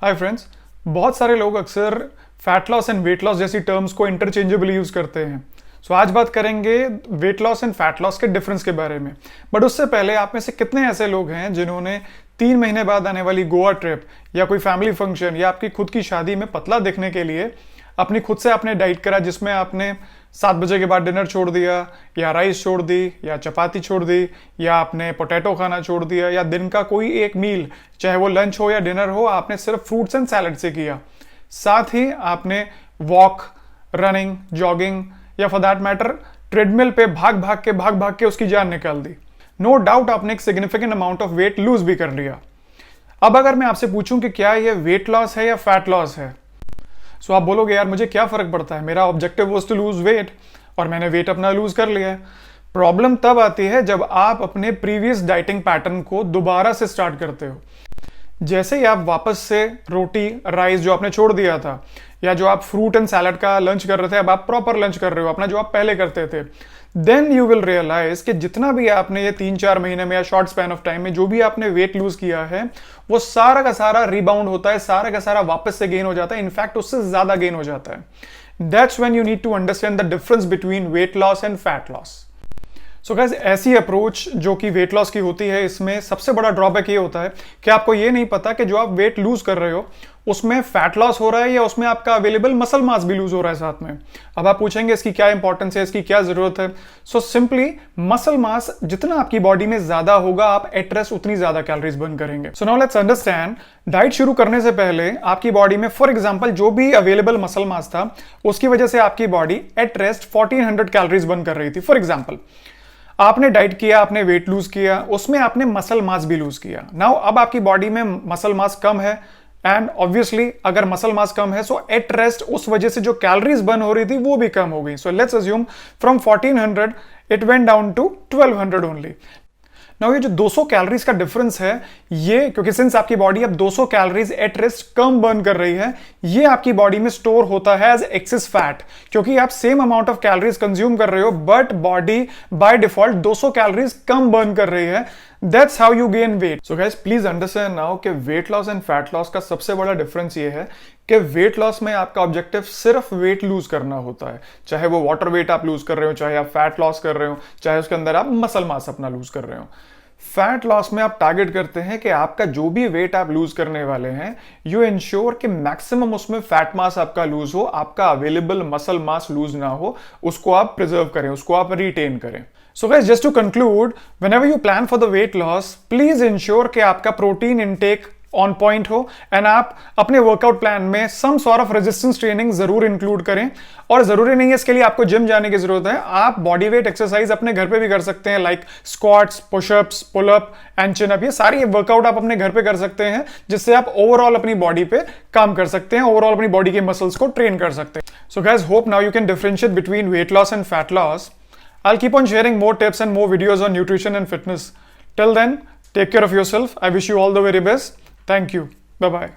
Hi friends. बहुत सारे लोग अक्सर fat loss and weight loss जैसी टर्म्स को इंटरचेंजेबली यूज करते हैं। आज बात करेंगे wait loss and fat loss के डिफरेंस के बारे में। बट उससे पहले आप में से कितने ऐसे लोग हैं जिन्होंने 3 महीने बाद आने वाली गोवा ट्रिप या कोई फैमिली फंक्शन या आपकी खुद की शादी में पतला दिखने के लिए अपनी खुद से आपने डाइट करा, जिसमें आपने 7 बजे के बाद डिनर छोड़ दिया, या राइस छोड़ दी, या चपाती छोड़ दी, या आपने पोटैटो खाना छोड़ दिया, या दिन का कोई एक मील चाहे वो लंच हो या डिनर हो आपने सिर्फ फ्रूट्स एंड सैलड से किया। साथ ही आपने वॉक, रनिंग, जॉगिंग या फॉर दैट मैटर ट्रेडमिल पे भाग भाग के उसकी जान निकाल दी। नो डाउट आपने एक significant amount of weight lose भी कर लिया। अब अगर मैं आपसे पूछूं कि क्या ये वेट लॉस है या फैट लॉस है, सो आप बोलोगे यार मुझे क्या फर्क पड़ता है, मेरा objective was to lose weight और मैंने वेट अपना लूज कर लिया है। प्रॉब्लम तब आती है जब आप अपने प्रीवियस डाइटिंग पैटर्न को दोबारा से स्टार्ट करते हो। जैसे ही आप वापस से रोटी, राइस जो आपने छोड़ दिया था, या जो आप फ्रूट एंड सैलड का लंच कर रहे थे, अब आप प्रॉपर लंच कर रहे हो अपना जो आप पहले करते थे, देन यू विल रियलाइज कि जितना भी आपने ये 3-4 महीने में या शॉर्ट स्पैन ऑफ टाइम में जो भी आपने वेट लूज किया है वो सारा का सारा रिबाउंड होता है, सारा का सारा वापस से गेन हो जाता है, इनफैक्ट उससे ज्यादा गेन हो जाता है। That's when you need to understand the difference between weight loss and fat loss. So guys, ऐसी अप्रोच जो कि वेट लॉस की होती है, इसमें सबसे बड़ा ड्रॉबैक ये होता है कि आपको ये नहीं पता कि जो आप वेट लूज कर रहे हो उसमें फैट लॉस हो रहा है या उसमें आपका अवेलेबल मसल मास भी लूज हो रहा है साथ में। अब आप पूछेंगे इसकी क्या इंपॉर्टेंस है, इसकी क्या जरूरत है। सो सिंपली मसल मास जितना आपकी बॉडी में ज्यादा होगा, आप एट रेस्ट उतनी ज्यादा कैलोरीज बर्न करेंगे। So now let's understand, diet शुरू करने से पहले आपकी बॉडी में फॉर एग्जांपल जो भी अवेलेबल मसल मास था उसकी वजह से आपकी body at rest 1400 calories burn कर रही थी। फॉर एग्जांपल आपने डाइट किया, आपने वेट लूज किया, उसमें आपने मसल मास भी लूज किया। नाउ अब आपकी बॉडी में मसल मास कम है एंड ऑब्वियसली अगर मसल मास कम है सो एट रेस्ट उस वजह से जो कैलोरीज बर्न हो रही थी वो भी कम हो गई। So let's assume from 1400 it went down to 1200 only. Now ये जो 200 कैलोरीज का डिफरेंस है, ये क्योंकि सिंस आपकी बॉडी अब 200 calories at rest come burn कर रही है, ये आपकी बॉडी में स्टोर होता है एज एक्सेस फैट, क्योंकि आप same amount of calories consume कर रहे हो but body by default 200 calories come burn कर रही है। That's how you gain weight. So guys, please understand now कि wait loss and fat loss का सबसे बड़ा डिफरेंस ये है कि वेट लॉस में आपका ऑब्जेक्टिव सिर्फ वेट लूज करना होता है, चाहे वो वाटर वेट आप लूज कर रहे हो, चाहे आप फैट लॉस कर रहे हो, चाहे उसके अंदर आप मसल मास अपना लूज कर रहे हो। फैट लॉस में आप टारगेट करते हैं कि आपका जो भी वेट आप लूज करने वाले हैं, यू इंश्योर कि मैक्सिमम उसमें फैट मास आपका लूज हो, आपका अवेलेबल मसल मास लूज ना हो, उसको आप प्रिजर्व करें, उसको आप रिटेन करें। So guys, just to conclude, whenever you plan for the weight loss, please ensure कि आपका प्रोटीन इनटेक ऑन पॉइंट हो एंड आप अपने वर्कआउट प्लान में some sort of resistance training जरूर इंक्लूड करें। और जरूरी नहीं है इसके लिए आपको जिम जाने की जरूरत है, आप बॉडी वेट एक्सरसाइज अपने घर पे भी कर सकते हैं, like squats, pushups, pullup and chin up. ये सारी वर्कआउट आप अपने घर पे कर सकते हैं, जिससे आप ओवरऑल अपनी बॉडी पे काम कर सकते हैं, ओवरऑल अपनी बॉडी के मसल्स को ट्रेन कर सकते हैं। So guys, hope now you can differentiate between weight loss and fat loss. I'll keep on sharing more tips and more videos on nutrition and fitness. Till then, take care of yourself. I wish you all the very best. Thank you. Bye-bye.